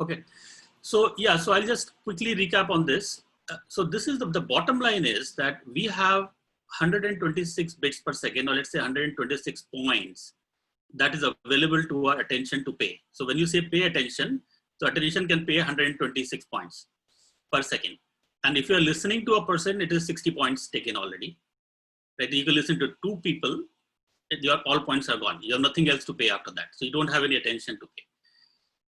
Okay. So yeah, so I'll just quickly recap on this. So this is the bottom line is that we have 126 bits per second, or let's say 126 points that is available to our attention to pay. So when you say pay attention, so attention can pay 126 points per second. And if you're listening to a person, it is 60 points taken already. Right? You can listen to two people, your all points are gone. You have nothing else to pay after that. So you don't have any attention to pay.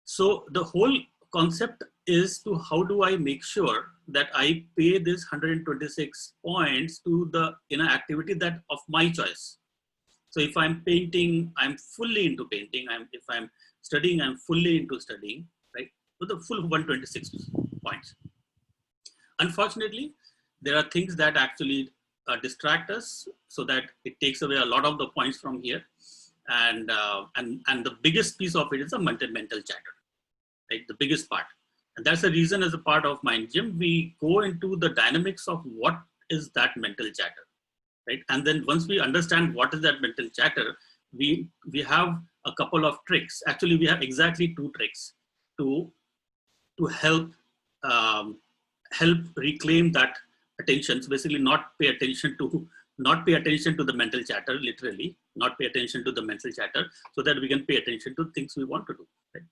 So the whole concept is to how do I make sure that I pay this 126 points to the activity that of my choice. So if I'm painting, I'm fully into painting. If I'm studying, I'm fully into studying, right? With the full 126 points. Unfortunately, there are things that actually distract us, so that it takes away a lot of the points from here. And the biggest piece of it is a mental chatter, right? The biggest part. And that's the reason, as a part of MindGym, we go into the dynamics of what is that mental chatter, right? And then once we understand what is that mental chatter, we have a couple of tricks. Actually, we have exactly 2 tricks to help help reclaim that attention. So basically, not pay attention to the mental chatter, literally, not pay attention to the mental chatter, so that we can pay attention to things we want to do, right?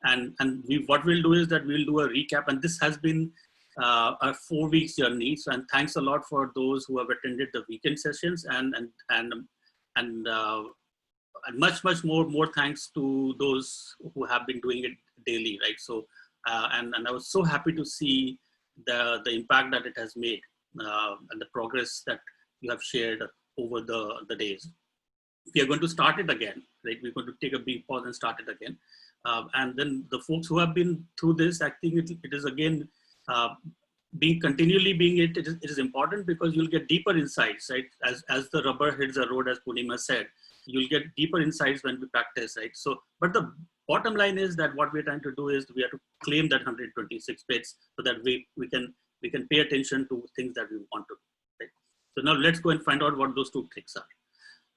And what we'll do is that we'll do a recap, and this has been a 4 weeks journey. So, and thanks a lot for those who have attended the weekend sessions, and much more thanks to those who have been doing it daily, right? So, and I was so happy to see the impact that it has made, and the progress that you have shared over the days. We are going to start it again, right? We're going to take a big pause and start it again. And then the folks who have been through this, I think it is again, it is important, because you'll get deeper insights, right? As the rubber hits the road, as Purnima said, you'll get deeper insights when we practice, right? So, but the bottom line is that what we're trying to do is we have to claim that 126 bits, so that we can pay attention to things that we want to do, right? So now let's go and find out what those 2 tricks are.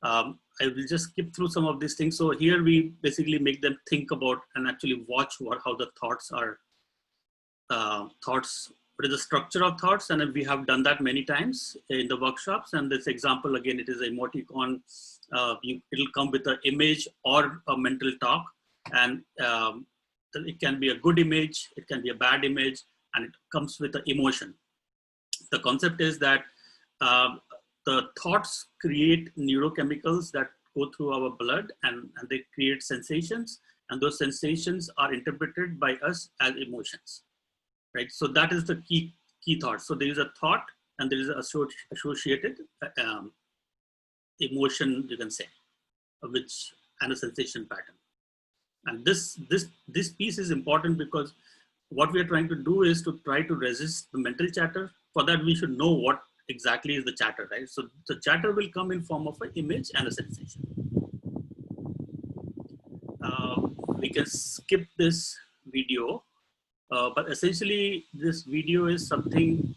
I will just skip through some of these things. So here we basically make them think about and actually watch how the thoughts are, what is the structure of thoughts. And we have done that many times in the workshops. And this example, again, it is emoticon. It'll come with an image or a mental talk. And it can be a good image, it can be a bad image, and it comes with an emotion. The concept is that the thoughts create neurochemicals that go through our blood, and they create sensations, and those sensations are interpreted by us as emotions, right? So that is the key thought. So there is a thought, and there is an associated emotion, you can say, and a sensation pattern. And this piece is important, because what we are trying to do is to try to resist the mental chatter. For that, we should know what exactly is the chatter, right? So the chatter will come in form of an image and a sensation. We can skip this video, but essentially this video is something,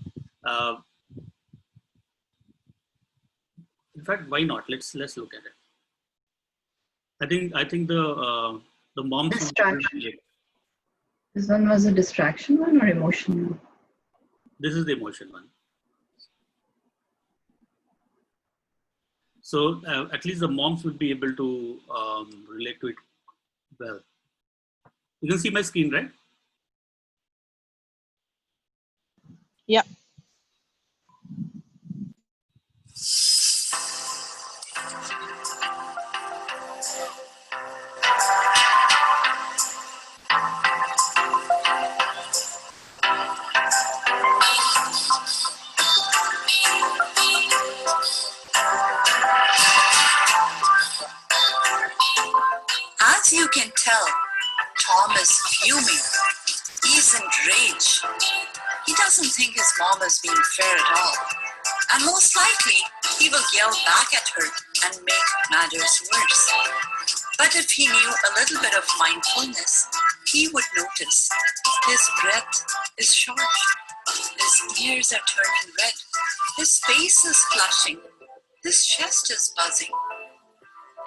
in fact, why not? Let's look at it. I think the moms. Distraction. This one was a distraction one or emotion one? This is the emotion one. So at least the moms would be able to relate to it well. You can see my screen, right? Yeah. As you can tell, Tom is fuming. He's in rage. He doesn't think his mom is being fair at all. And most likely, he will yell back at her and make matters worse. But if he knew a little bit of mindfulness, he would notice his breath is short. His ears are turning red. His face is flushing. His chest is buzzing.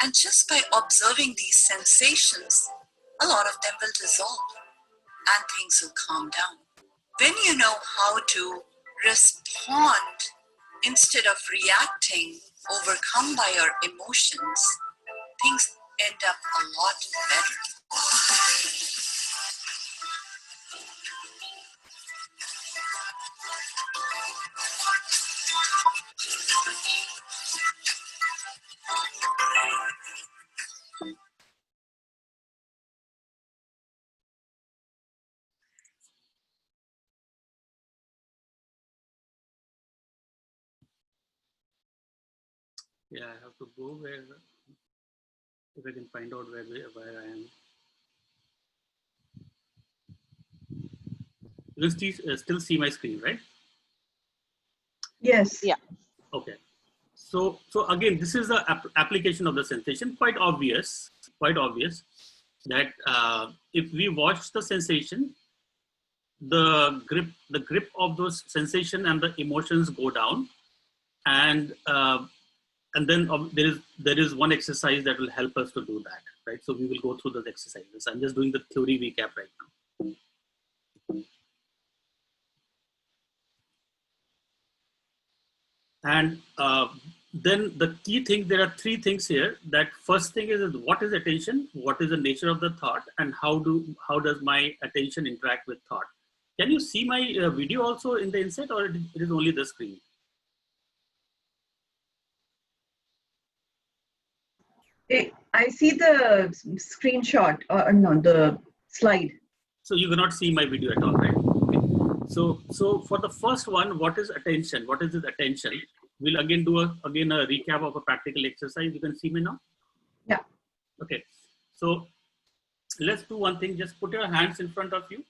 And just by observing these sensations, a lot of them will dissolve. and things will calm down. When you know how to respond instead of reacting, overcome by your emotions, things end up a lot better. Yeah, I have to go where, if I can find out where I am. You can still see my screen, right? Yes. Yeah. Okay. So again, this is the application of the sensation. Quite obvious that if we watch the sensation, the grip of those sensation and the emotions go down, and then there is one exercise that will help us to do that, right? So we will go through those exercises. I'm just doing the theory recap right now. And then the key thing, there are three things here. That first thing is what is attention, what is the nature of the thought, and how does my attention interact with thought. Can you see my video also in the inset, or it is only the screen? I see the screenshot, or no, the slide. So you cannot see my video at all, right? Okay. So for the first one, what is attention? What is this attention? We'll again do a recap of a practical exercise. You can see me now? Yeah. Okay. So let's do one thing. Just put your hands in front of you.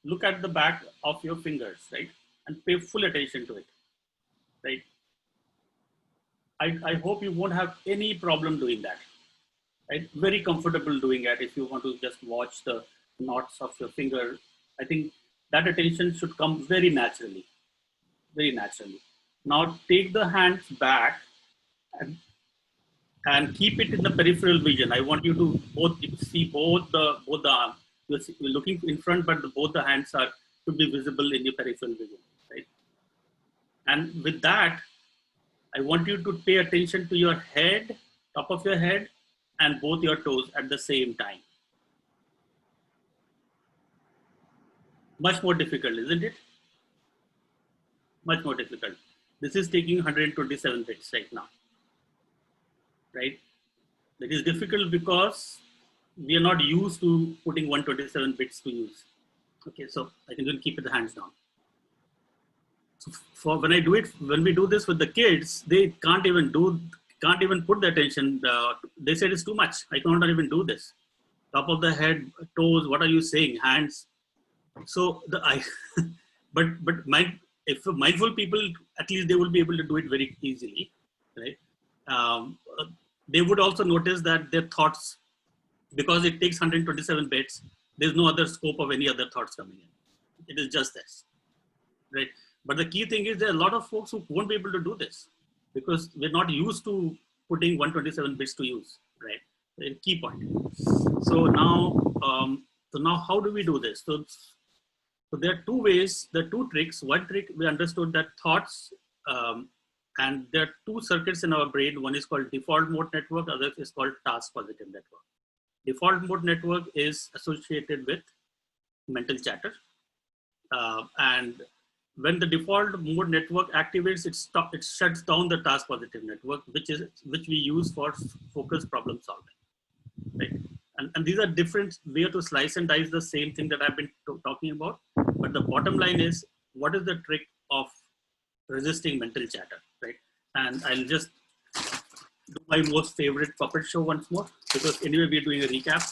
Look at the back of your fingers, right? And pay full attention to it, right? I hope you won't have any problem doing that, right? Very comfortable doing that. If you want to just watch the knots of your finger, I think that attention should come very naturally, very naturally. Now take the hands back and keep it in the peripheral vision. I want you to see both the arms. You're looking in front, but both the hands should be visible in your peripheral vision, right? And with that, I want you to pay attention to your head, top of your head, and both your toes at the same time. Much more difficult, isn't it? Much more difficult. This is taking 127 bits right now, right? That is difficult because we are not used to putting 127 bits to use. Okay, so I think we'll keep the hands down. So when we do this with the kids, they can't even put the attention. They said it's too much. I cannot even do this. Top of the head, toes. What are you saying? Hands. So if mindful people, at least they will be able to do it very easily, right? They would also notice that their thoughts, because it takes 127 bits, there's no other scope of any other thoughts coming in. It is just this, right? But the key thing is there are a lot of folks who won't be able to do this because we're not used to putting 127 bits to use, right? The key point. So now how do we do this? So there are two ways, there are two tricks. One trick, we understood that thoughts, and there are two circuits in our brain. One is called default mode network, other is called task positive network. Default mode network is associated with mental chatter. And when the default mode network activates, it shuts down the task positive network, which we use for focused problem solving, right? And these are different ways to slice and dice the same thing that I've been talking about. But the bottom line is, what is the trick of resisting mental chatter, right? And I'll just do my most favorite puppet show once more, because anyway, we're doing a recap.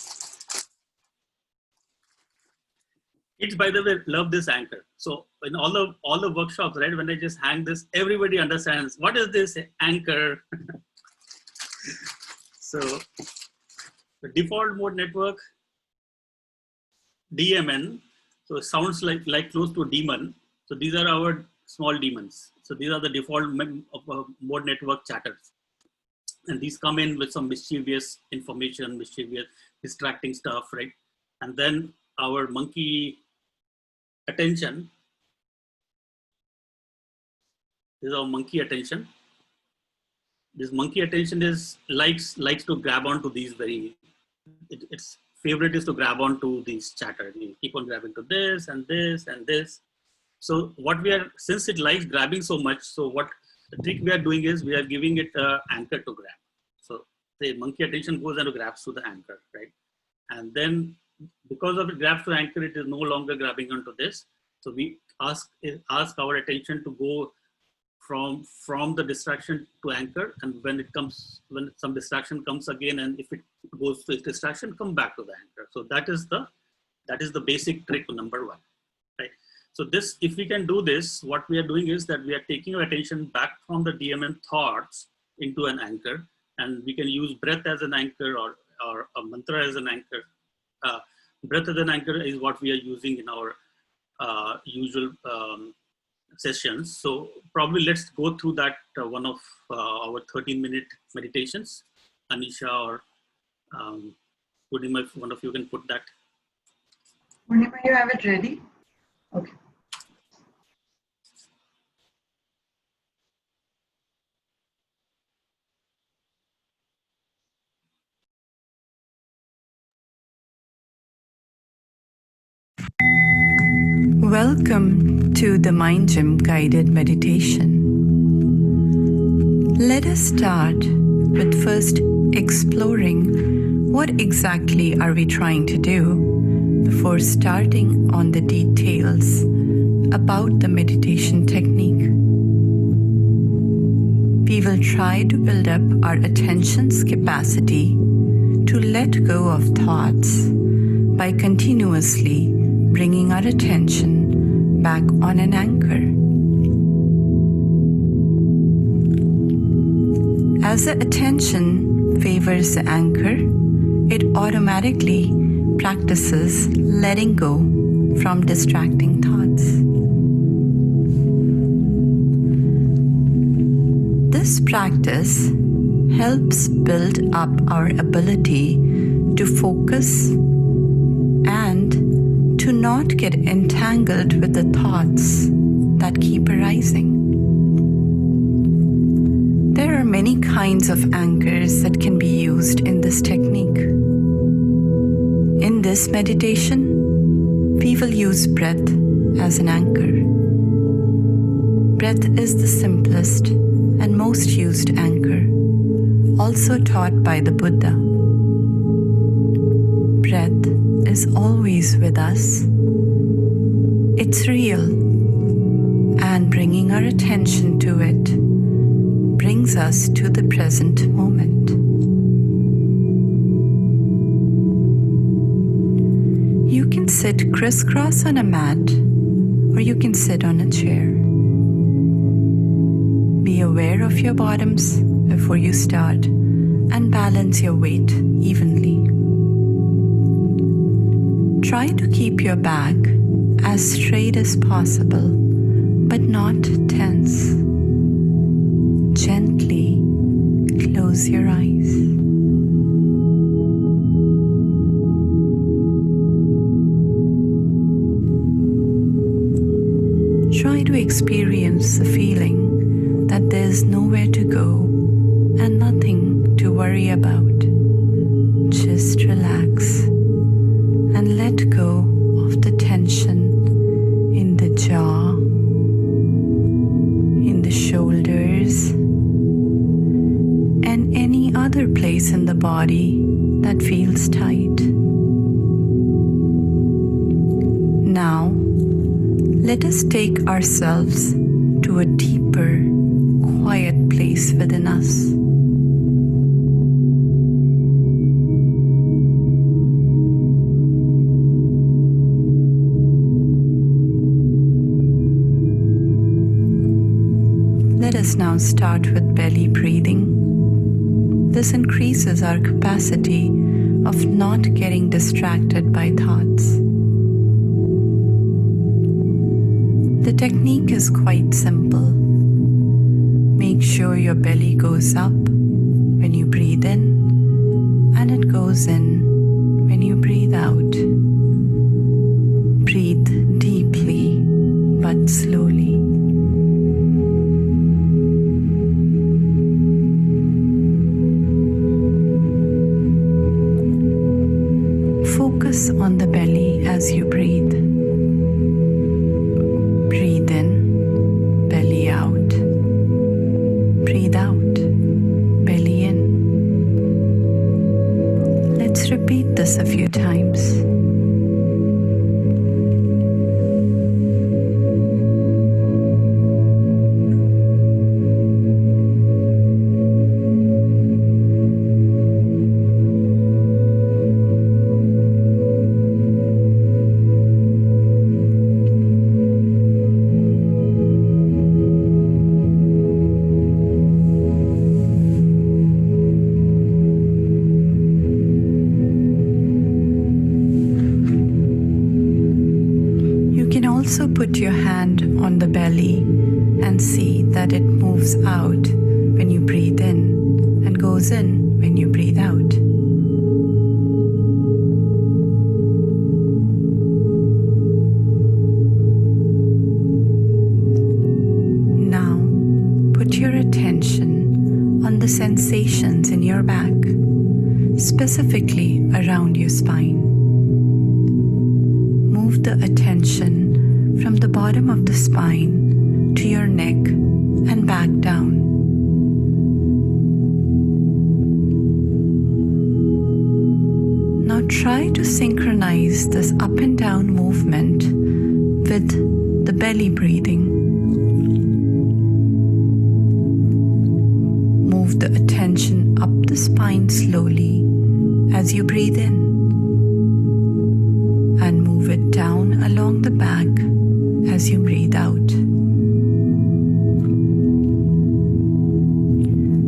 Kids, by the way, love this anchor. So in all the workshops, right, when I just hang this, everybody understands what is this anchor. So the default mode network, DMN, so it sounds like close to a demon. So these are our small demons. So these are the default mode network chatters. And these come in with some mischievous information, mischievous, distracting stuff, right? And then our monkey attention, this is our monkey attention. This monkey attention is likes to grab onto these its favorite is to grab onto these chatter. You keep on grabbing to this and this and this. So since it likes grabbing so much, so what the trick we are doing is we are giving it an anchor to grab. So the monkey attention goes and grabs to the anchor, right? And then because of it grabs to anchor, it is no longer grabbing onto this. So we ask our attention to go from the distraction to anchor, and when some distraction comes again, and if it goes to its distraction, come back to the anchor. So that is the basic trick number one, right? So this, if we can do this, what we are doing is that we are taking our attention back from the DMN thoughts into an anchor, and we can use breath as an anchor or a mantra as an anchor. Breath as an anchor is what we are using in our usual sessions. So probably let's go through that one of our 13-minute meditations. Anisha or Purnima, if one of you can put that. Purnima, you have it ready? Okay. Welcome to the MindGym guided meditation. Let us start with first exploring what exactly are we trying to do before starting on the details about the meditation technique. We will try to build up our attention's capacity to let go of thoughts by continuously bringing our attention back on an anchor. As the attention favors the anchor, it automatically practices letting go from distracting thoughts. This practice helps build up our ability to focus and to not get entangled with the thoughts that keep arising. There are many kinds of anchors that can be used in this technique. In this meditation, we will use breath as an anchor. Breath is the simplest and most used anchor, also taught by the Buddha. Breath is always with us. It's real, and bringing our attention to it brings us to the present moment. You can sit crisscross on a mat, or you can sit on a chair. Be aware of your bottoms before you start and balance your weight evenly. Try to keep your back as straight as possible, but not tense. Gently close your eyes. Try to experience the feeling that there's nowhere to go and nothing to worry about. Just relax and let go of the tension in the jaw, in the shoulders, and any other place in the body that feels tight. Now, let us take ourselves to a deeper, quiet place within us. Let us now start with belly breathing. This increases our capacity of not getting distracted by thoughts. The technique is quite simple. Make sure your belly goes up when you breathe in, and it goes in when you breathe out. Breathe deeply but slowly. Focus on the belly as you breathe. Breathe in, belly out. Breathe out, belly in. Let's repeat this a few times. Also put your hand on the belly and see that it moves out when you breathe in and goes in when you breathe out. Now put your attention on the sensations in your back, specifically around your spine. Move the attention from the bottom of the spine to your neck and back down. Now try to synchronize this up and down movement with the belly breathing. Move the attention up the spine slowly as you breathe in, and move it down along the back as you breathe out.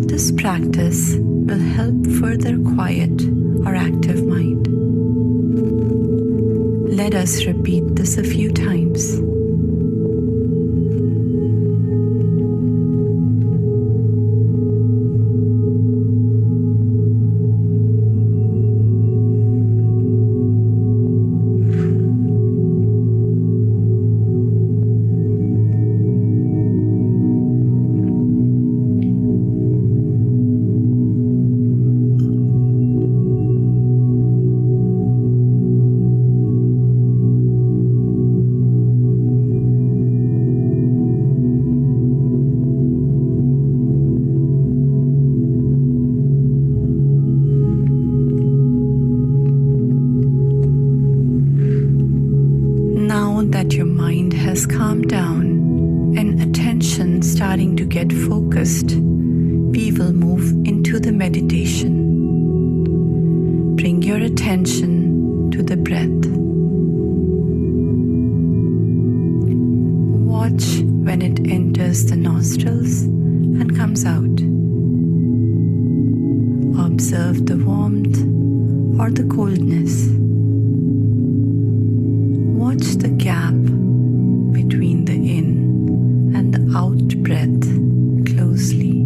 This practice will help further quiet our active mind. Let us repeat this a few times. That your mind has calmed down and attention starting to get focused, we will move into the meditation. Bring your attention to the breath. Watch when it enters the nostrils and comes out. Observe the warmth or the coldness. Watch the gap between the in and the out breath closely.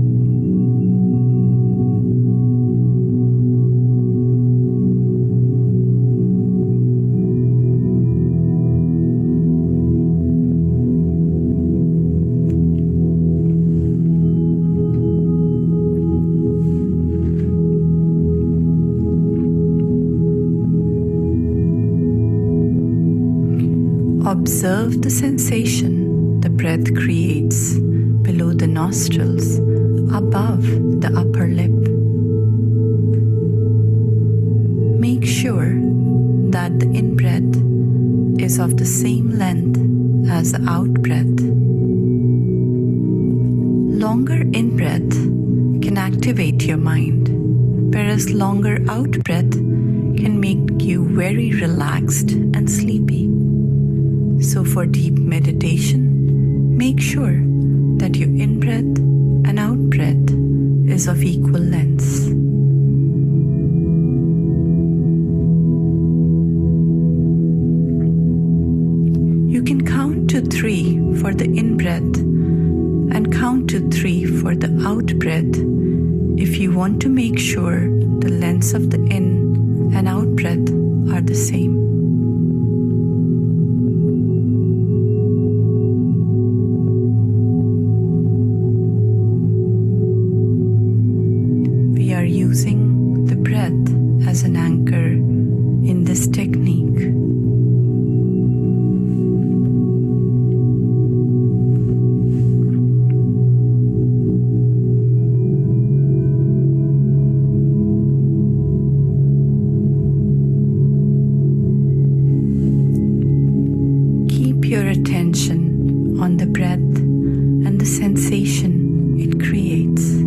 Observe the sensation the breath creates below the nostrils, above the upper lip. Make sure that the in-breath is of the same length as the out-breath. Longer in-breath can activate your mind, whereas longer out-breath can make you very relaxed and sleepy. So for deep meditation, make sure that your in-breath and out-breath is of equal lengths. You can count to 3 for the in-breath and count to 3 for the out-breath if you want to make sure the lengths of the in and out breath are the same. We are using the breath as an anchor in this technique. Your attention on the breath and the sensation it creates.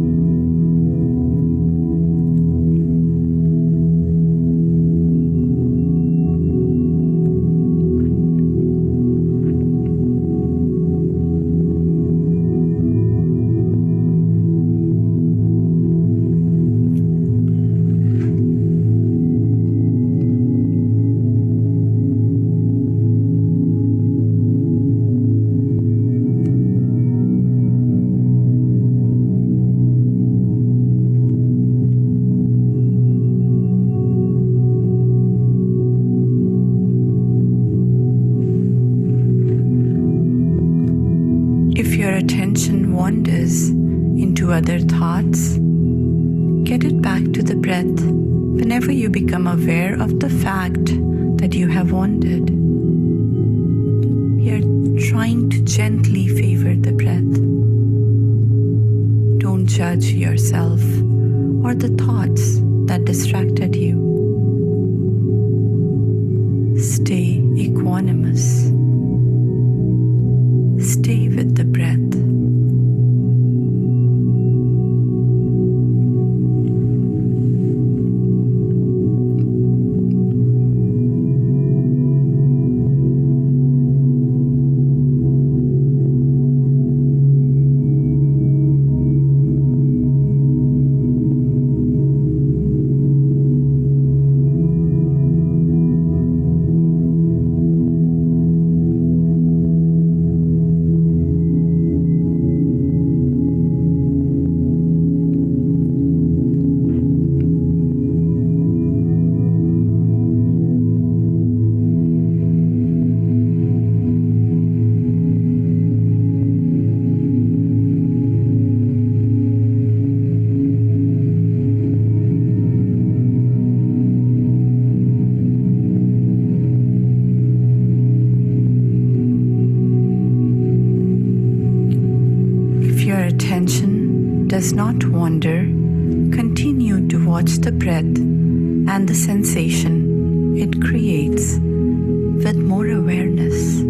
If your attention wanders into other thoughts, get it back to the breath whenever you become aware of the fact that you have wandered. We are trying to gently favor the breath. Don't judge yourself or the thoughts that distracted you. Stay equanimous. Stay with the breath. Attention does not wander, continue to watch the breath and the sensation it creates with more awareness.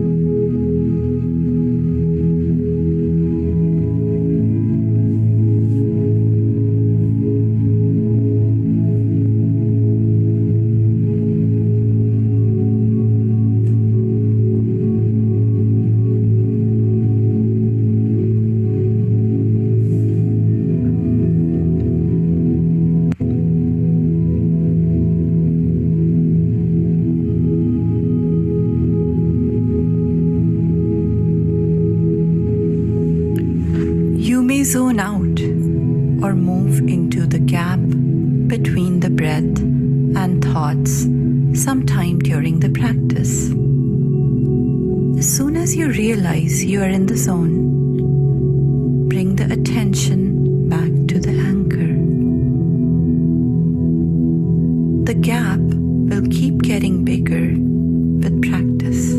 Zone out or move into the gap between the breath and thoughts sometime during the practice. As soon as you realize you are in the zone, bring the attention back to the anchor. The gap will keep getting bigger with practice.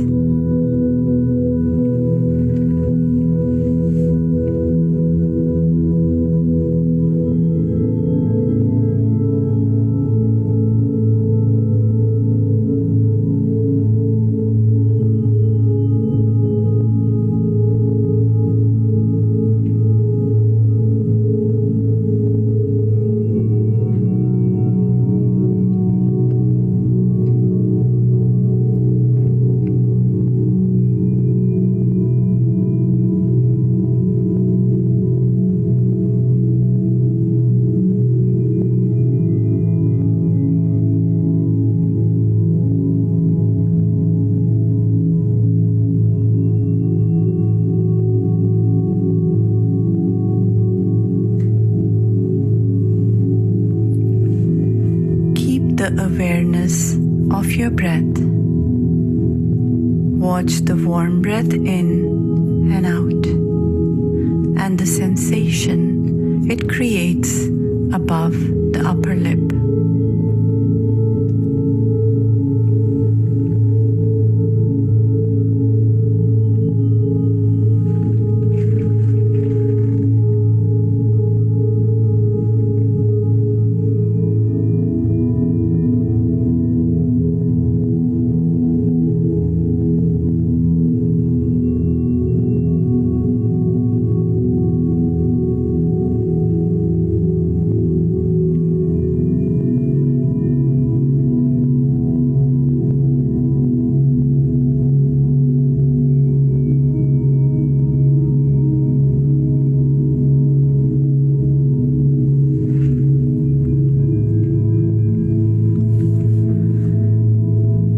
the awareness of your breath. Watch the warm breath in and out, and the sensation it creates above the upper lip.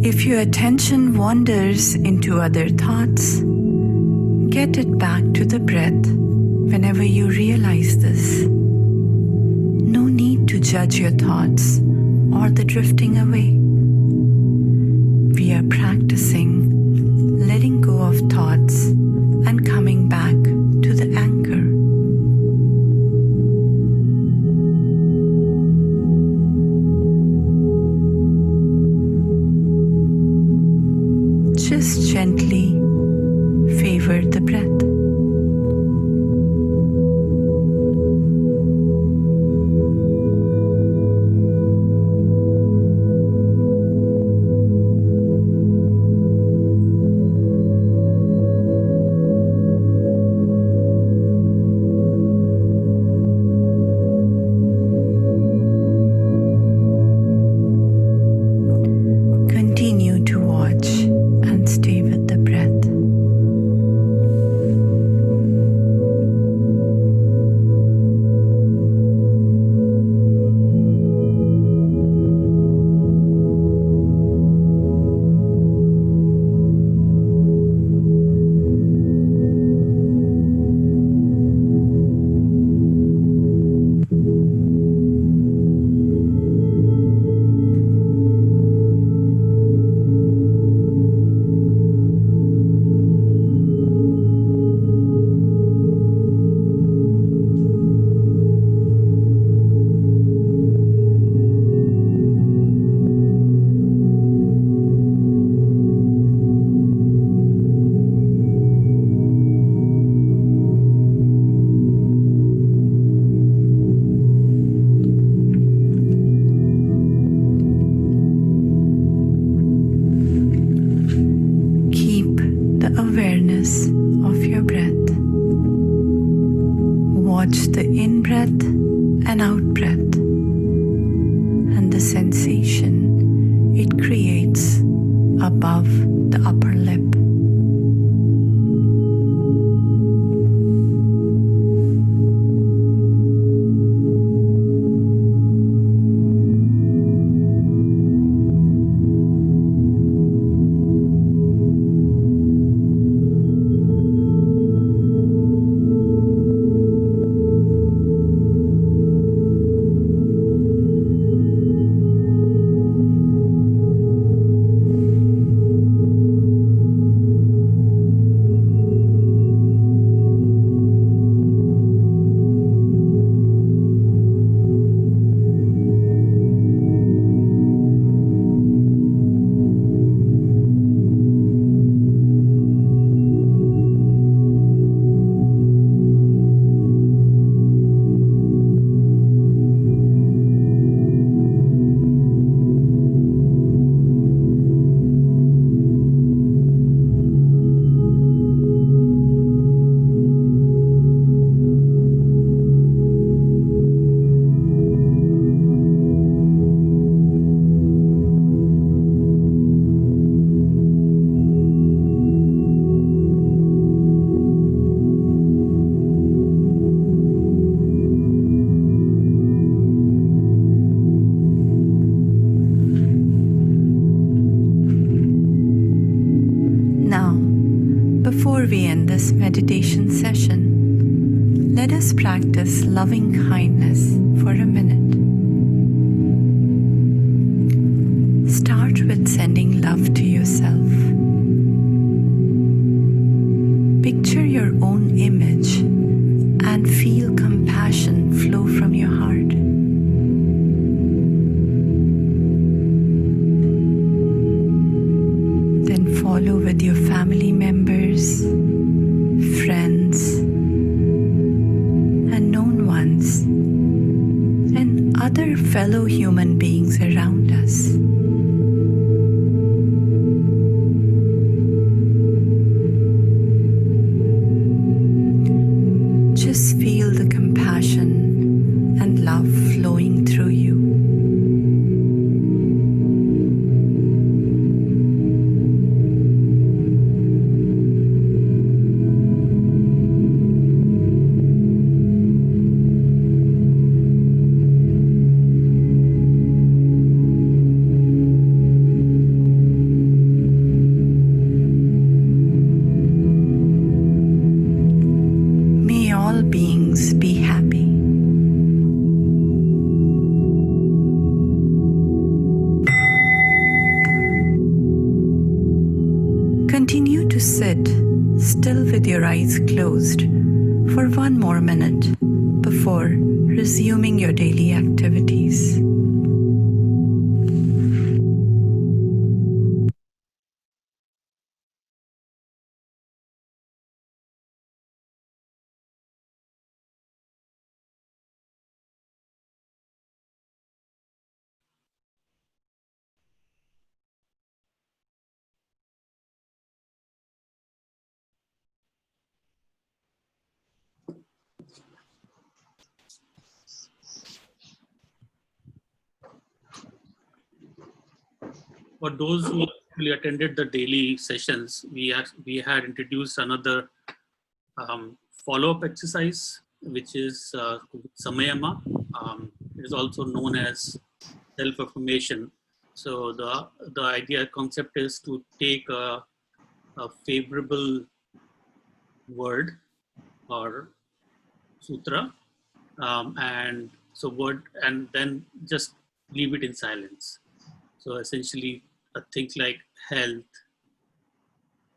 If your attention wanders into other thoughts, get it back to the breath whenever you realize this. No need to judge your thoughts or the drifting away. We are practicing letting go of thoughts and coming back to the anchor. Just gently favor the breath. Continue to watch and stay with the breath. Awareness of your breath. Watch the in-breath and out-breath and the sensation it creates above the upper lip. Before we end this meditation session, let us practice loving kindness for a minute. human beings around us. Just feel the compassion and love flowing through you. May all beings be happy. Continue to sit still with your eyes closed for 1 more minute before resuming your daily activities. For those who actually attended the daily sessions, we had introduced another follow-up exercise, which is Samayama. It is also known as self-affirmation. So the idea concept is to take a favorable word or sutra, and so word, and then just leave it in silence. So essentially, things like health,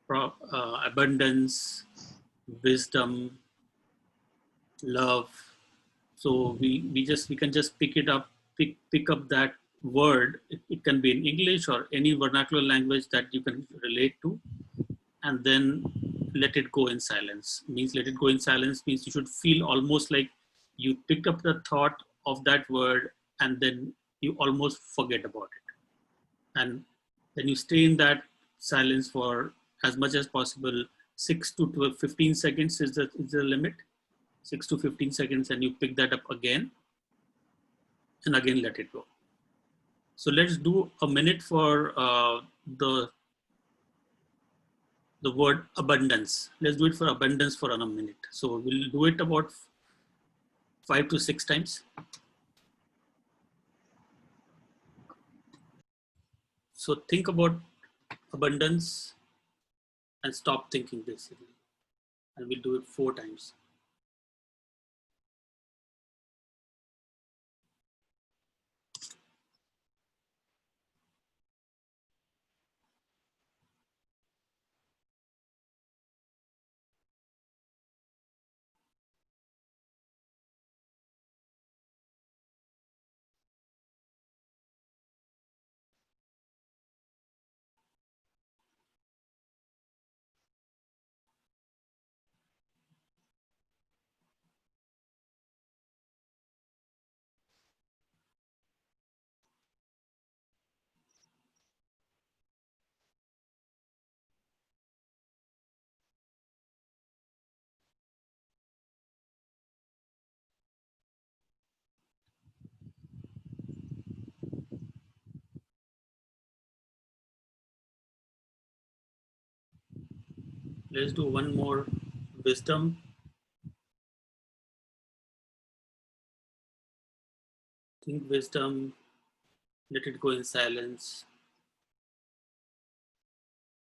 abundance, wisdom, love. So we can just pick up that word. It can be in English or any vernacular language that you can relate to, and then let it go in silence. Means let it go in silence means you should feel almost like you picked up the thought of that word and then you almost forget about it. And then you stay in that silence for as much as possible. 6 to 12, 15 seconds is the limit. 6 to 15 seconds, and you pick that up again and again let it go. So let's do a minute for the word abundance. Let's do it for abundance for a minute. So we'll do it about 5 to 6 times. So think about abundance and stop thinking basically. And we'll do it 4 times. Let's do one more wisdom. Think wisdom, let it go in silence.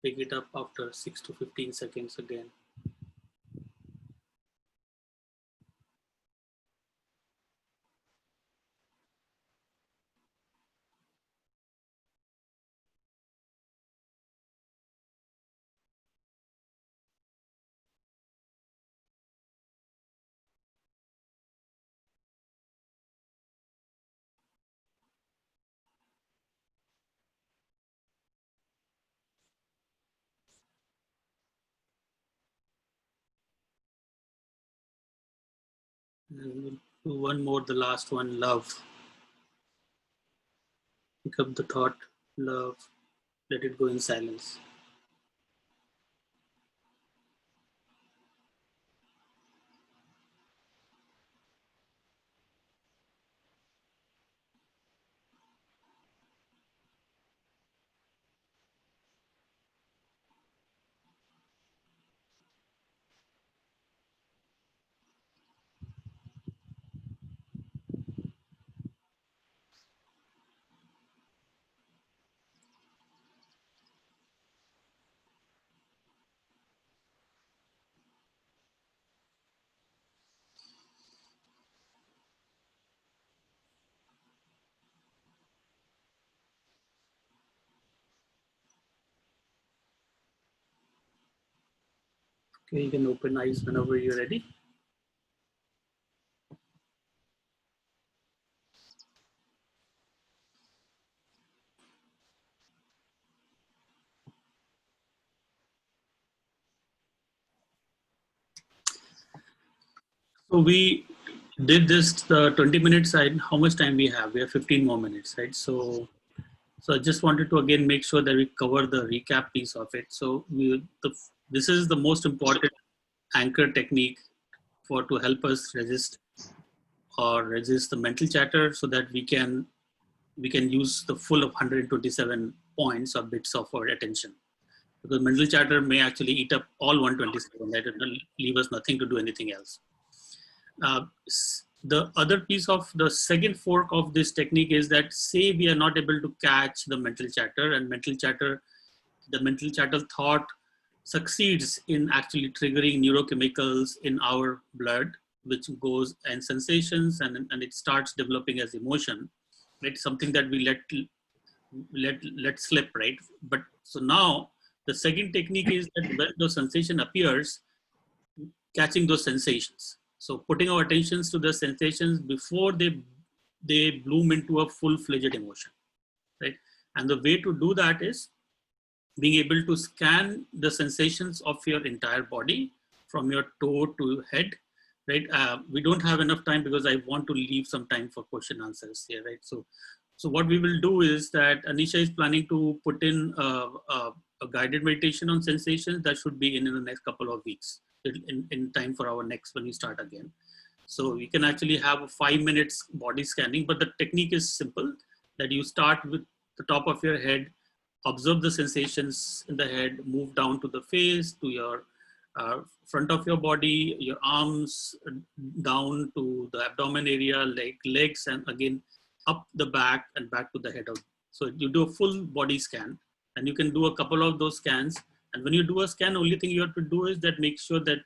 Pick it up after 6 to 15 seconds again. And we'll do one more, the last one, love. Pick up the thought, love, let it go in silence. Okay, you can open eyes whenever you're ready. So we did this 20 minutes side. How much time we have? We have 15 more minutes, right? So I just wanted to again make sure that we cover the recap piece of it. So this is the most important anchor technique for to help us resist the mental chatter, so that we can use the full of 127 points or bits of our attention. Because mental chatter may actually eat up all 127, right? It will leave us nothing to do anything else. The other piece of the second fork of this technique is that, say we are not able to catch the mental chatter, and the mental chatter thought succeeds in actually triggering neurochemicals in our blood, which goes and sensations, and it starts developing as emotion, right? Something that we let slip, right? But so now the second technique is that when the sensation appears, catching those sensations. So putting our attentions to the sensations before they bloom into a full-fledged emotion, right? And the way to do that is being able to scan the sensations of your entire body from your toe to head, right? We don't have enough time because I want to leave some time for question answers here, right? So what we will do is that Anisha is planning to put in a guided meditation on sensations that should be in the next couple of weeks, in time for our next when we start again. So you can actually have a 5 minutes body scanning, but the technique is simple, that you start with the top of your head, observe the sensations in the head, move down to the face, to your front of your body, your arms down to the abdomen area, like legs, and again up the back and back to the head. So you do a full body scan, and you can do a couple of those scans. And when you do a scan, only thing you have to do is that make sure that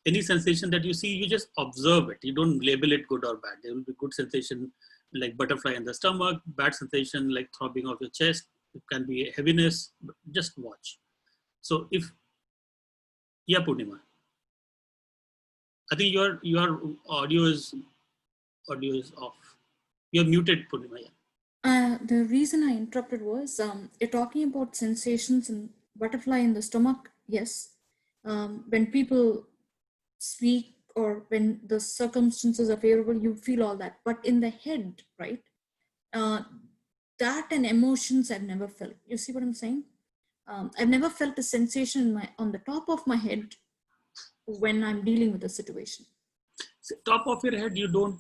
any sensation that you see, you just observe it. You don't label it good or bad. There will be good sensation like butterfly in the stomach, bad sensation like throbbing of your chest. It can be heaviness, but just watch. So yeah, Purnima, I think your audio is off. You're muted, Purnima. Yeah. The reason I interrupted was you're talking about sensations and butterfly in the stomach. Yes. When people speak or when the circumstances are favorable, you feel all that. But in the head, right? That and emotions I've never felt. You see what I'm saying? I've never felt a sensation on the top of my head when I'm dealing with a situation. So top of your head, you don't,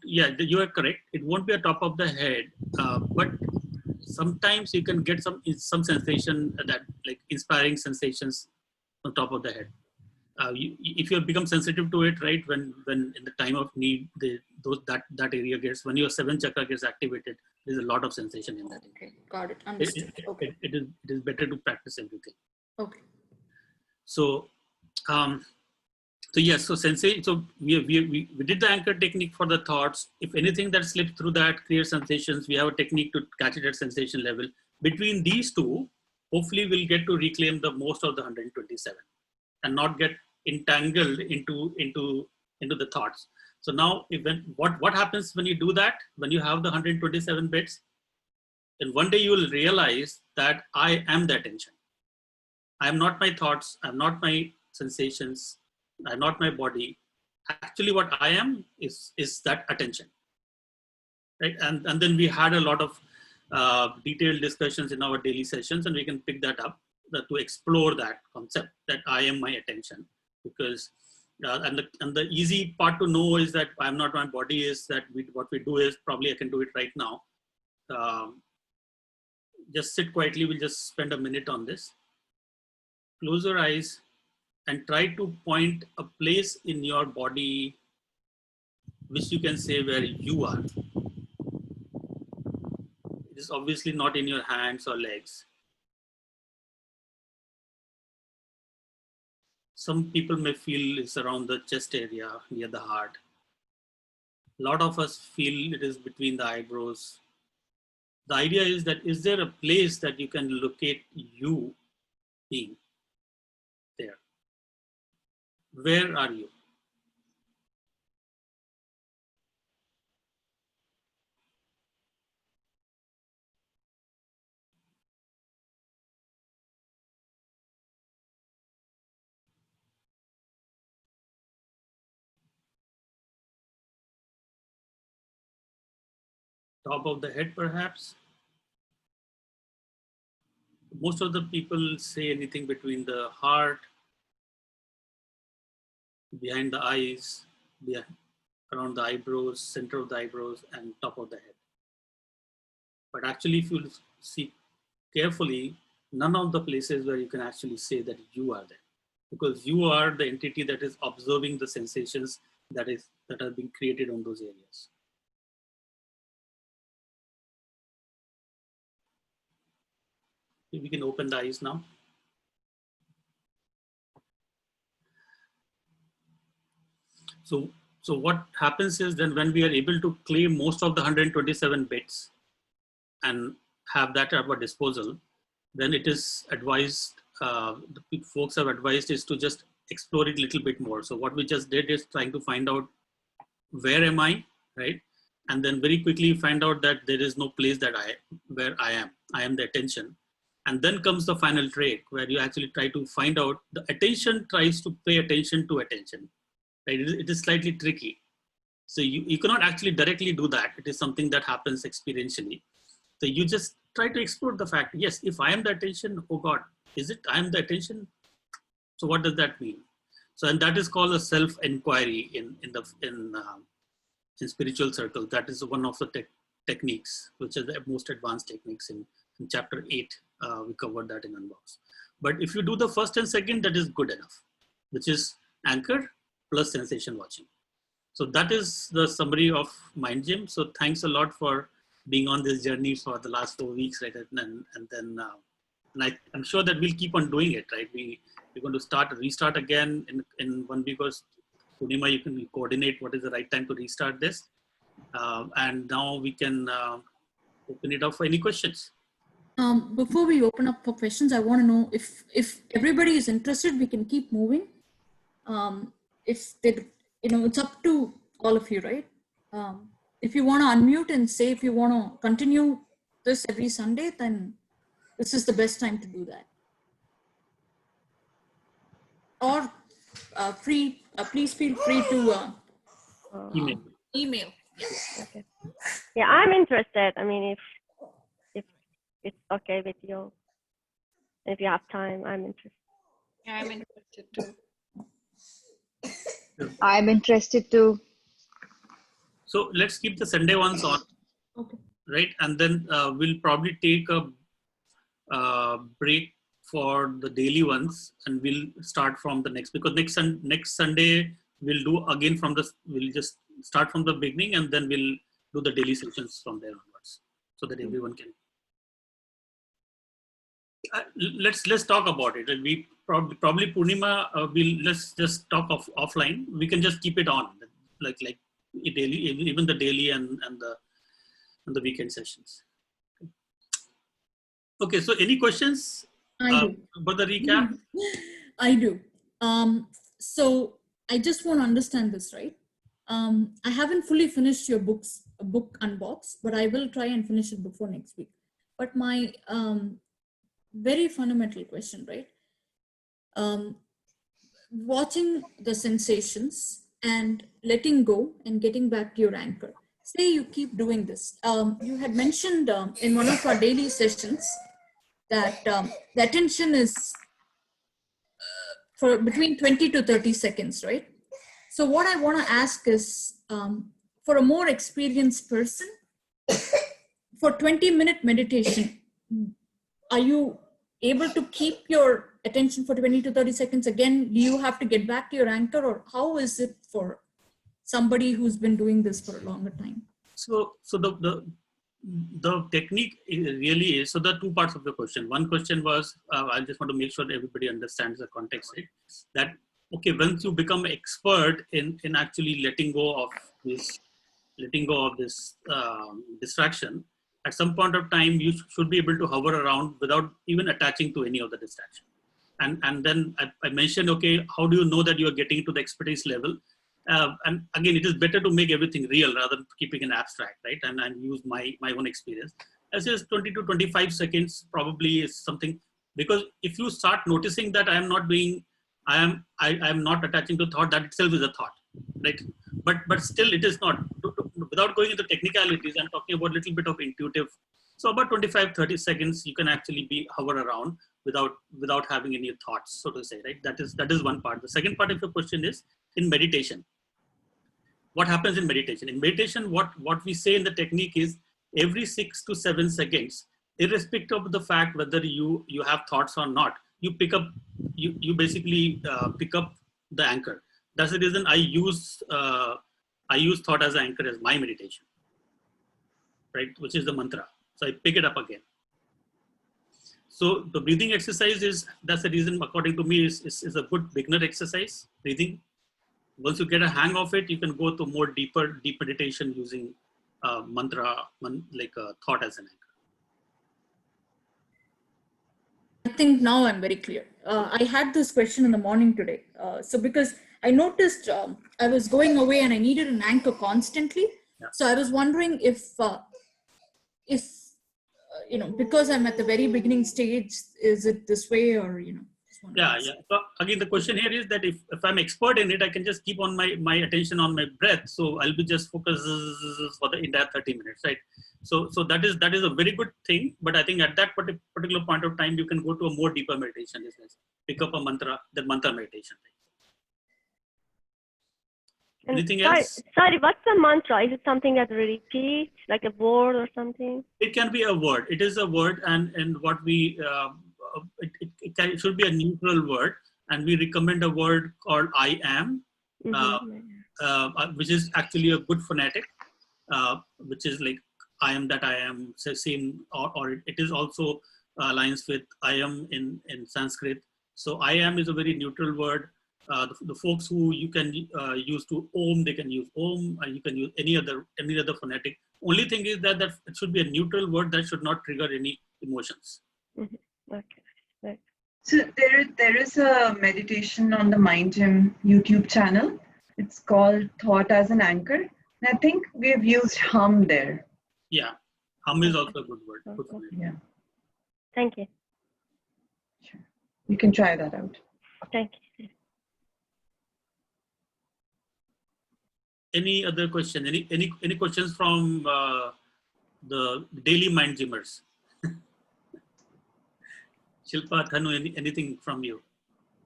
yeah, you are correct. It won't be a top of the head, but sometimes you can get some sensation that like inspiring sensations on top of the head. If you become sensitive to it, right, when in the time of need, that area gets, when your 7th chakra gets activated, there's a lot of sensation in that. Okay, got it. Understood. Okay. It is better to practice everything. Okay. So, so yes, so sensei, so we did the anchor technique for the thoughts. If anything that slips through that clear sensations, we have a technique to catch it at sensation level. Between these two, hopefully we'll get to reclaim the most of the 127 and not get entangled into the thoughts. So now, what happens when you do that? When you have the 127 bits, then one day you will realize that I am the attention. I am not my thoughts. I'm not my sensations. I'm not my body. Actually, what I am is that attention, right? And then we had a lot of detailed discussions in our daily sessions, and we can pick that up to explore that concept that I am my attention. Because and the easy part to know is that I'm not my body, is that what we do is, probably I can do it right now. Just sit quietly. We'll just spend a minute on this. Close your eyes and try to point a place in your body which you can say where you are. It is obviously not in your hands or legs. Some people may feel it's around the chest area, near the heart. A lot of us feel it is between the eyebrows. The idea is that, is there a place that you can locate you being there? Where are you? Top of the head, perhaps? Most of the people say anything between the heart, behind the eyes, around the eyebrows, center of the eyebrows, and top of the head. But actually, if you see carefully, none of the places where you can actually say that you are there, because you are the entity that is observing the sensations that are being created on those areas. We can open the eyes now. So what happens is, then when we are able to claim most of the 127 bits and have that at our disposal, then it is advised, the folks have advised, is to just explore it a little bit more. So what we just did is trying to find out, where am I, right? And then very quickly find out that there is no place where I am the attention. And then comes the final trick, where you actually try to find out, the attention tries to pay attention to attention, right? It is slightly tricky. So you cannot actually directly do that. It is something that happens experientially. So you just try to explore the fact, yes, if I am the attention, oh God, is it I am the attention? So what does that mean? So, and that is called a self-inquiry in spiritual circles. That is one of the techniques, which is the most advanced techniques. In chapter 8, we covered that in Unbox. But if you do the first and second, that is good enough, which is anchor plus sensation watching. So that is the summary of MindGym. So thanks a lot for being on this journey for the last 4 weeks, right? And then I'm sure that we'll keep on doing it, right? We're going to restart again in 1 week, because Purnima, you can coordinate what is the right time to restart this. And now we can open it up for any questions. Before we open up for questions, I want to know if everybody is interested, we can keep moving. If they, it's up to all of you, right? If you want to unmute and say if you want to continue this every Sunday, then this is the best time to do that. Or please feel free to email. Yes. Okay. Yeah, I'm interested. I mean, if it's okay with you, if you have time, I'm interested. Yeah, I'm interested too. I'm interested too. So let's keep the Sunday ones on, Okay. right? And then we'll probably take a break for the daily ones, and we'll start from the next, because next Sunday we'll do again we'll just start from the beginning, and then we'll do the daily sessions from there onwards, so that everyone can. Let's talk about it. And we probably Purnima, let's just talk offline. We can just keep it on, like daily, even the daily and the weekend sessions. Okay, so any questions about the recap? I do. So I just want to understand this, right? I haven't fully finished your book Unbox, but I will try and finish it before next week. But my very fundamental question, right? Watching the sensations and letting go and getting back to your anchor. say you keep doing this. You had mentioned in one of our daily sessions that the attention is for between 20 to 30 seconds, right? So what I want to ask is, for a more experienced person, for 20-minute meditation, are you able to keep your attention for 20 to 30 seconds? Again, do you have to get back to your anchor, or how is it for somebody who's been doing this for a longer time? So the technique really is, so there are two parts of the question. One question was, I just want to make sure everybody understands the context, right? That, okay, once you become expert in actually letting go of this distraction, at some point of time, you should be able to hover around without even attaching to any of the distraction. And then I mentioned, okay, how do you know that you are getting to the expertise level? And again, it is better to make everything real rather than keeping an abstract, right? And use my own experience. I say 20 to 25 seconds probably is something, because if you start noticing that I am not attaching to thought, that itself is a thought, right? But still it is not. Without going into technicalities, I'm talking about a little bit of intuitive. So about 25, 30 seconds, you can actually hover around without having any thoughts, so to say, right? That is one part. The second part of the question is in meditation. What happens in meditation? In meditation, what we say in the technique is every 6 to 7 seconds, irrespective of the fact whether you have thoughts or not, you basically pick up the anchor. That's the reason I use thought as an anchor as my meditation, right? Which is the mantra. So I pick it up again. So the breathing exercise that's the reason, according to me, is a good beginner exercise, breathing. Once you get a hang of it, you can go to more deep meditation using mantra, like thought as an anchor. I think now I'm very clear. I had this question in the morning today. So because I noticed I was going away and I needed an anchor constantly. Yeah. So I was wondering if because I'm at the very beginning stage, is it this way, or Yeah. So again, the question here is that if I'm expert in it, I can just keep on my attention on my breath. So I'll be just focused for the entire 30 minutes, right? So that is a very good thing. But I think at that particular point of time, you can go to a more deeper meditation. Pick up a mantra, the mantra meditation. Anything else? Sorry, what's the mantra? Is it something that repeats, like a word or something? It can be a word. It is a word, and what we it should be a neutral word, and we recommend a word called I am, which is actually a good phonetic, which is like I am that I am, same, or it is also aligns with I am in Sanskrit. So I am is a very neutral word. The folks who you can use to Om, they can use Om, you can use any other phonetic. Only thing is that it should be a neutral word that should not trigger any emotions. Okay. Right. So there is a meditation on the MindGym YouTube channel. It's called Thought as an Anchor. And I think we've used hum there. Yeah, hum is also a good word. Yeah. Thank you. Sure. You can try that out. Thank you. Any other question? Any questions from the daily mind gymmers? Shilpa, Thanu, anything from you?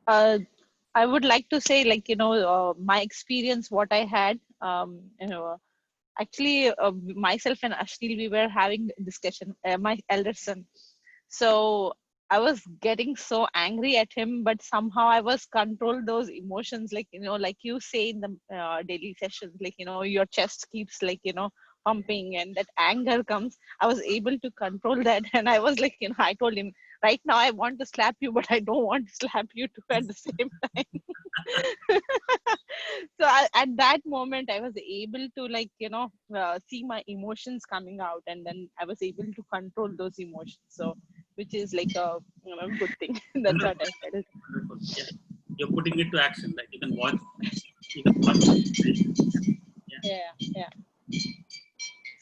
I would like to say, my experience, what I had, actually, myself and Ashnil, we were having a discussion, my elder son. So I was getting so angry at him, but somehow I was control those emotions, like you say in the daily sessions, your chest keeps pumping, and that anger comes. I was able to control that, and I was I told him, right now I want to slap you, but I don't want to slap you too at the same time. So at that moment, I was able to see my emotions coming out, and then I was able to control those emotions. So, which is a good thing. That's what I felt. Yeah. You're putting it to action. Like you can watch. Yeah.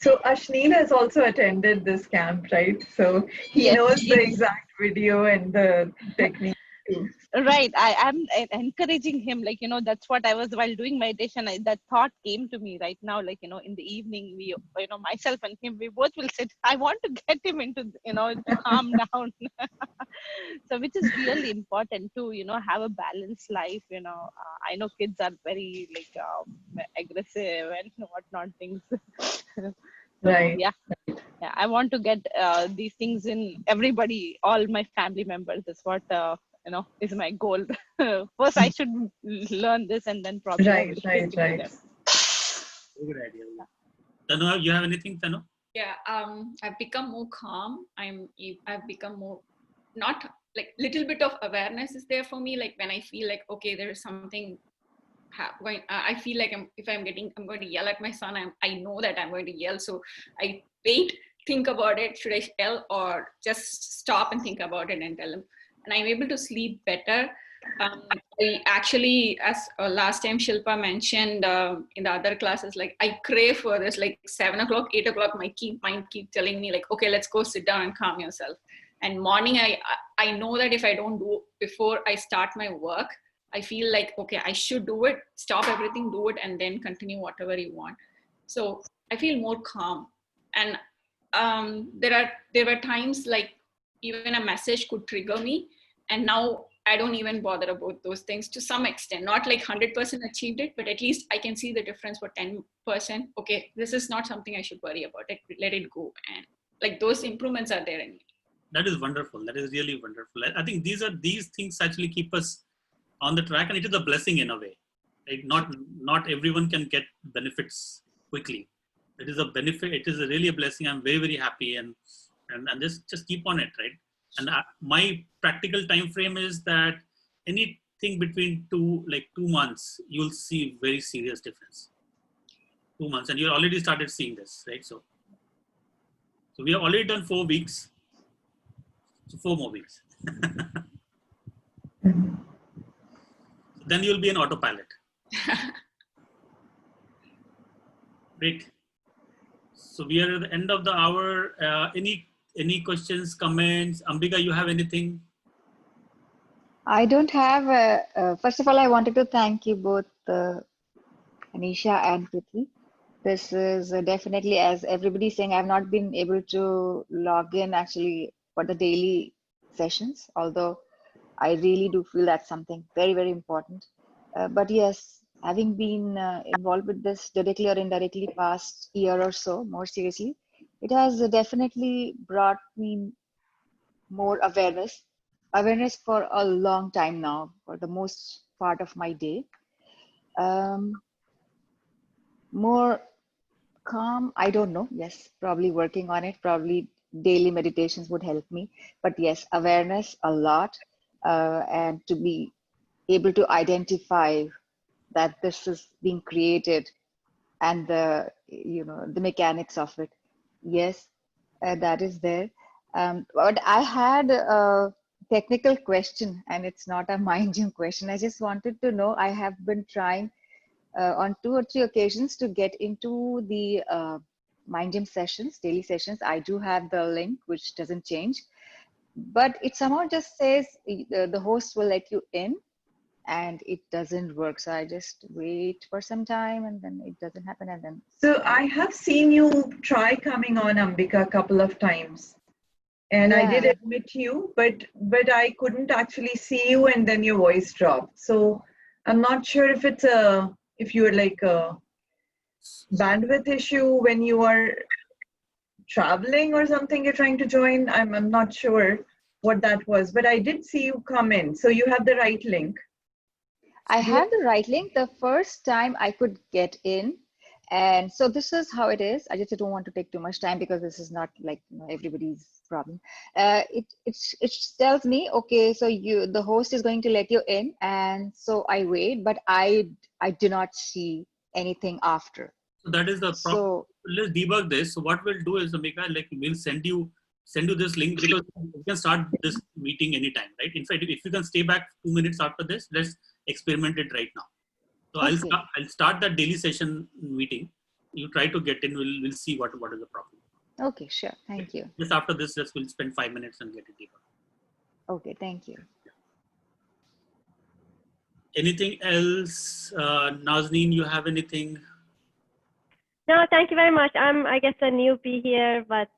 So Ashnil has also attended this camp, right? So he knows the exact video and the technique. Right. I am encouraging him, like, that's what I was while doing meditation. That thought came to me right now, like, in the evening, myself and him, we both will sit. I want to get him into, to calm down. So, which is really important to, have a balanced life. I know kids are very, like, aggressive and whatnot things. So, Right. yeah, I want to get these things in everybody, all my family members. That's what is my goal. First, I should learn this, and then probably I will take it to them. Good idea. Tanu, you have anything, Tanu? Yeah, I've become more calm. I've become more, not like, little bit of awareness is there for me. Like when I feel like, okay, there is something going, I feel like if I'm going to yell at my son, I know that I'm going to yell. So I wait, think about it. Should I yell or just stop and think about it and tell him? And I'm able to sleep better. I actually, as last time Shilpa mentioned in the other classes, like I crave for this, like 7 o'clock, 8 o'clock, my mind keep telling me like, okay, let's go sit down and calm yourself. And morning, I know that if I don't do before I start my work, I feel like, okay, I should do it, stop everything, do it, and then continue whatever you want. So I feel more calm. And there were times like even a message could trigger me. And now I don't even bother about those things to some extent, not like 100% achieved it, but at least I can see the difference for 10%. Okay, this is not something I should worry about. Let it go. And like those improvements are there in me. That is wonderful. That is really wonderful. I think these things actually keep us on the track, and it is a blessing in a way. Right? Not everyone can get benefits quickly. It is a benefit. It is really a blessing. I'm very, very happy, and just keep on it, right? And my practical time frame is that anything between 2 months, you'll see very serious difference. 2 months, and you already started seeing this, right? So we have already done 4 weeks. So 4 more weeks. Then you'll be an autopilot. Great. So we are at the end of the hour. Any questions, comments? Ambika, you have anything? I don't have. First of all, I wanted to thank you both, Anisha and Prithvi. This is definitely, as everybody's saying, I've not been able to log in actually for the daily sessions, although I really do feel that's something very, very important. But yes, having been involved with this directly or indirectly past year or so, more seriously, it has definitely brought me more awareness for a long time now, for the most part of my day. More calm, I don't know. Yes, probably working on it. Probably daily meditations would help me. But yes, awareness a lot, and to be able to identify that this is being created and the mechanics of it. Yes, that is there. But I had a technical question, and it's not a MindGym question. I just wanted to know, I have been trying on 2 or 3 occasions to get into the MindGym sessions, daily sessions. I do have the link, which doesn't change, but it somehow just says the host will let you in, and it doesn't work. So I just wait for some time, and then it doesn't happen, and then. So I have seen you try coming on, Ambika, a couple of times, and I did admit you, but I couldn't actually see you, and then your voice dropped. So I'm not sure if you were like a bandwidth issue when you are traveling or something. You're trying to join. I'm not sure what that was, but I did see you come in. So you have the right link. I have the right link. The first time I could get in, and so this is how it is. I just don't want to take too much time because this is not like everybody's problem. It tells me, okay, so the host is going to let you in, and so I wait, but I do not see anything after. So that is the problem. So let's debug this. So what we'll do is, Ambika, like we'll send you this link, because you can start this meeting anytime, right? In fact, if you can stay back 2 minutes after this, let's experiment it right now. So okay. I'll start that daily session meeting. You try to get in. We'll see what is the problem. Okay, sure. Thank you. Just after this, we'll spend 5 minutes and get it debugged. Okay, thank you. Anything else? Nazneen, you have anything? No, thank you very much. I'm, I guess, a newbie here, but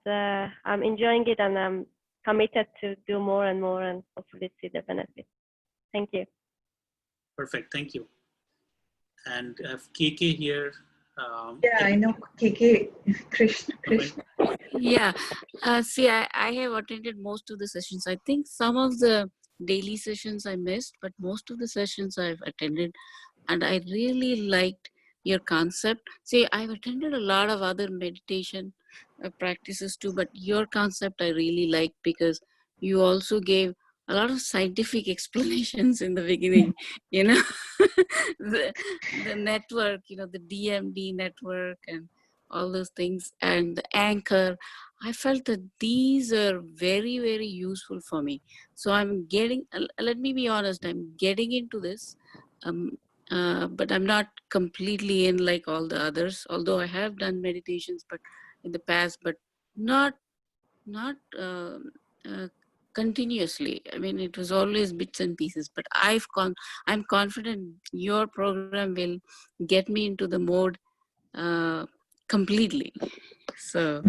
I'm enjoying it and I'm committed to do more and more and hopefully see the benefits. Thank you. Perfect. Thank you. And I have KK here. Yeah, I know KK. Krishna. Yeah, see, I have attended most of the sessions. I think some of the daily sessions I missed, but most of the sessions I've attended, and I really liked your concept. See, I've attended a lot of other meditation practices too, but your concept I really liked because you also gave a lot of scientific explanations in the beginning, you know, the network, you know, the DMD network and all those things, and the anchor. I felt that these are very, very useful for me. So I'm getting, let me be honest, I'm getting into this, but I'm not completely in like all the others, although I have done meditations but in the past, but not continuously. I mean, it was always bits and pieces, but I'm confident your program will get me into the mode completely. So,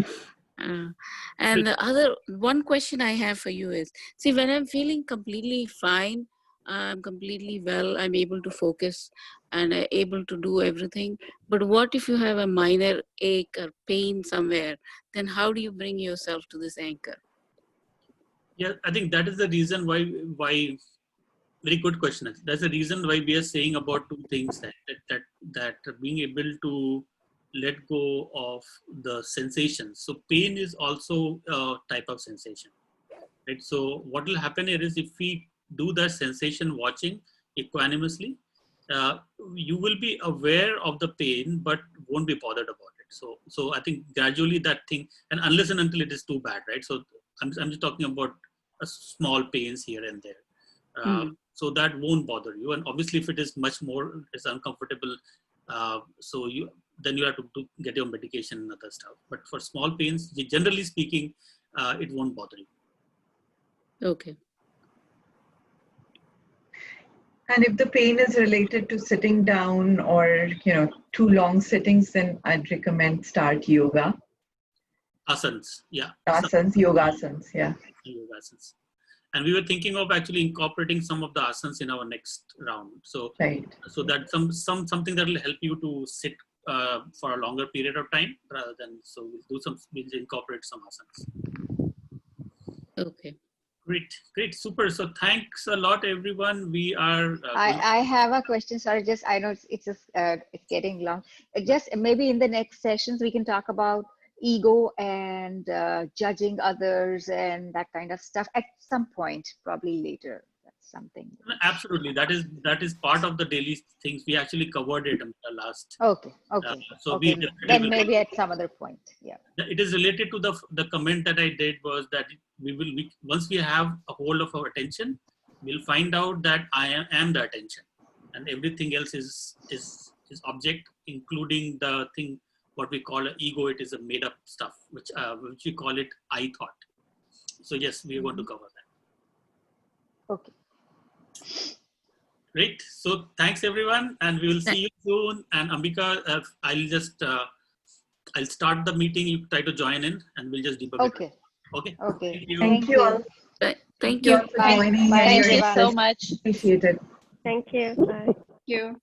and the other one question I have for you is, see, when I'm feeling completely fine, I'm completely well, I'm able to focus and I'm able to do everything. But what if you have a minor ache or pain somewhere? Then how do you bring yourself to this anchor? Yeah, I think that is the reason why very good question. That's the reason why we are saying about two things, that being able to let go of the sensations. So pain is also a type of sensation, right? So what will happen here is if we do the sensation watching equanimously, you will be aware of the pain but won't be bothered about it. So I think gradually that thing, and unless and until it is too bad, right? So I'm just talking about small pains here and there. So that won't bother you. And obviously if it is much more, it's uncomfortable, so then you have to get your medication and other stuff. But for small pains, generally speaking, it won't bother you. Okay. And if the pain is related to sitting down or, too long sittings, then I'd recommend start yoga. Asanas, yeah. Yogasanas, yeah. Yogasanas. And we were thinking of actually incorporating some of the asanas in our next round. So, right. So that something that will help you to sit for a longer period of time rather than, so we'll incorporate some asanas. Okay. Great, super. So thanks a lot, everyone. We are. I have a question. Sorry, I know it's just it's getting long. Just maybe in the next sessions we can talk about ego and judging others and that kind of stuff at some point, probably later. That's something. Absolutely, that is part of the daily things. We actually covered it in the last. Okay. So okay. Then maybe at some other point. Yeah. It is related to the comment that I did, was that once we have a hold of our attention, we'll find out that I am the attention, and everything else is object, including the thing what we call an ego. It is a made up stuff, which we call it I thought. So yes, we are going to cover that. Okay. Great. So thanks everyone, and we will see you soon. And Ambika, I'll start the meeting. You try to join in, and we'll just debug okay. it. Okay. Okay. Thank you all. Thank you. For joining. Thank you so much. Appreciate it. Thank you. Bye. Thank you.